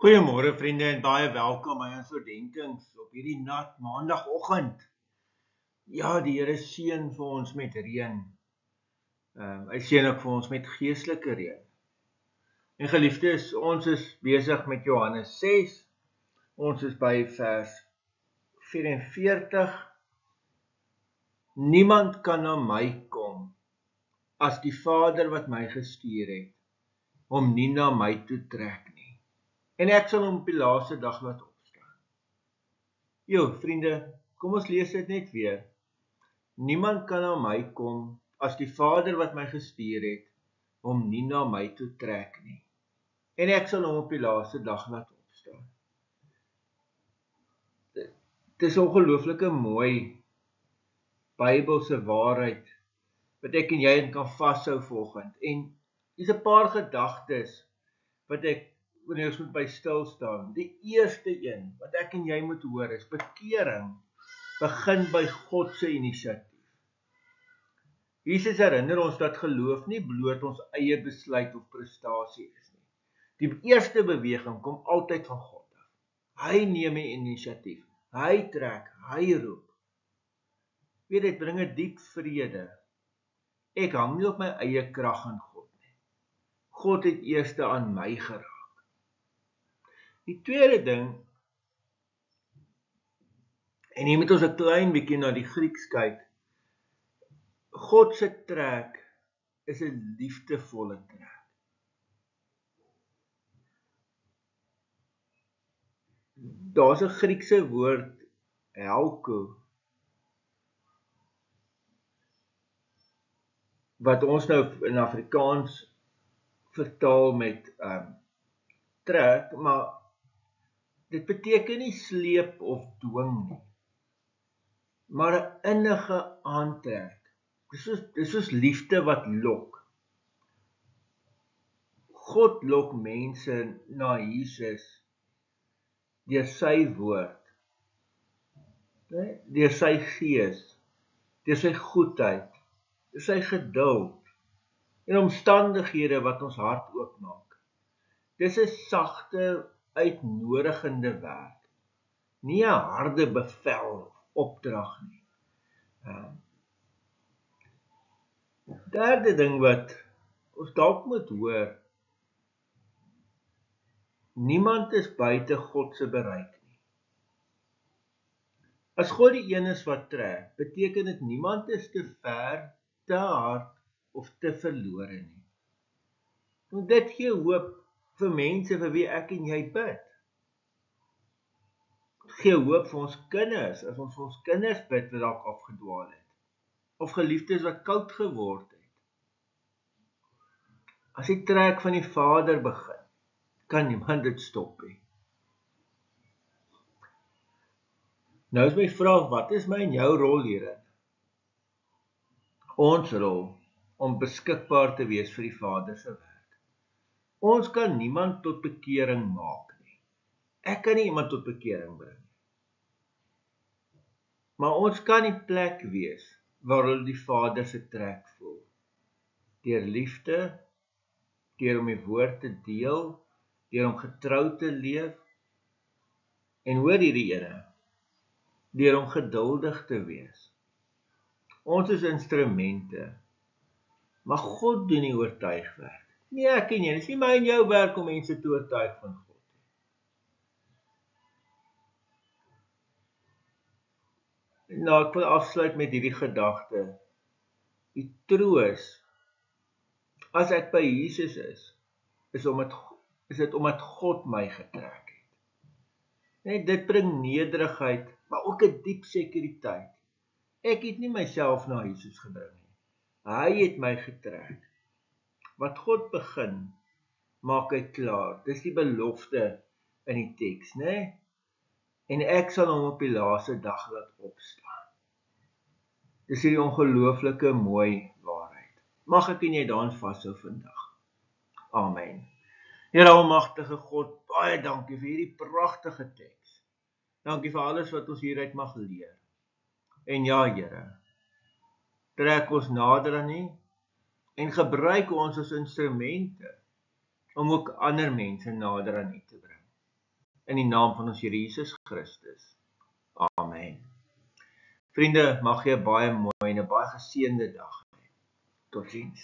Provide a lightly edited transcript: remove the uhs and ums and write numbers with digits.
Goeiemôre vriende en baie welkom by ons oordenkings op hierdie nat maandagoggend. Ja, die Here seën vir ons met reën. Hy seën ook vir ons met geestelike reën. En geliefdes, ons is besig met Johannes 6. Ons is by vers 44. Niemand kan na my kom as die Vader wat my gestuur het, hom nie na my toe trek nie. En ek sal hom op die laaste dag laat opstaan. Jo, vriende, kom ons lees dit net weer. Niemand kan na my kom as die Vader wat my gestuur het, hom nie na my toe trek nie. En ek sal hom op die laaste dag laat opstaan. Dit is 'n ongelooflike mooi Bybelse waarheid wat ek en jy in kan vashou vanoggend. En dis 'n paar gedagtes wat ek wanneer ons moet by stil staan. Die eerste een wat ek en jy moet hoor is bekering begin by God se inisiatief. Jesus herinner ons dat geloof nie bloot ons eie besluit of prestasie is nie. Die eerste beweging kom altyd van God af. Hy neem die inisiatief. Hy trek, hy roep. Weet dit bring 'n diep vrede. Ek hang nie op my eie krag aan God nie. God het eers aan my geraak. Die tweede ding, en hier moet ons 'n klein bietjie na die Grieks kyk. God se trek is 'n liefdevolle trek. Daar's 'n Griekse woord, helko, wat ons nou in Afrikaans vertaal met trek, maar dit beteken nie sleep of dwing nie, maar 'n innige aantrek. Dis soos liefde wat lok. God lok mense na Jesus deur sy woord, deur sy gees, deur sy goedheid, deur sy geduld en omstandighede wat ons hart oopmaak. Dis 'n sagte, uitnodigende werk, nie 'n harde bevel of opdrag nie. Derde ding wat ons dalk moet hoor, niemand is buite God se bereik nie. As God die een is wat trek, beteken dit niemand is te ver, te hard of te verlore nie. Want dit gee hoop vir mense vir wie ek en jy bid. Dit gee hoop vir ons kinders, as ons vir ons kinders bid wat dalk afgedwaal het, of geliefdes wat koud geword het. As die trek van die Vader begin, kan niemand dit stop nie. Nou is my vraag, wat is my en jou rol hierin? Ons rol om beskikbaar te wees vir die Vader se werk. Ons kan niemand tot bekering maak nie. Ek kan nie iemand tot bekering bring nie. Maar ons kan die plek wees waar hulle die Vader se trek voel. Deur liefde, deur om die woord te deel, deur om getrou te leef, en hoor hierdie ene, deur om geduldig te wees. Ons is instrumente, maar God doen die oortuigwerk. Nie ek en jy, dis nie my en jou werk om mense te oortuig van God. Nou, ek wil afsluit met hierdie gedagte. Die troos, as ek by Jesus is dit omdat God my getrek het. Net dit bring nederigheid, maar ook 'n diep sekuriteit. Ek het nie myself na Jesus gebring nie. Hy het my getrek. Wat God begin, maak hy klaar. Dis die belofte in die teks, né? En ek sal hom op die laaste dag laat opstaan. Dis hierdie ongelooflike mooi waarheid. Mag ek en jy daarin vashou vandag. Amen. Here almagtige God, baie dankie vir hierdie pragtige teks. Dankie vir alles wat ons hieruit mag leer. En ja, Here, trek ons nader aan U en gebruik ons as instrumente om ook ander mense nader aan U te bring. in die naam van ons Here Jesus Christus. Amen. Vriende, mag jy 'n baie mooi en 'n baie geseënde dag hê. Totsiens.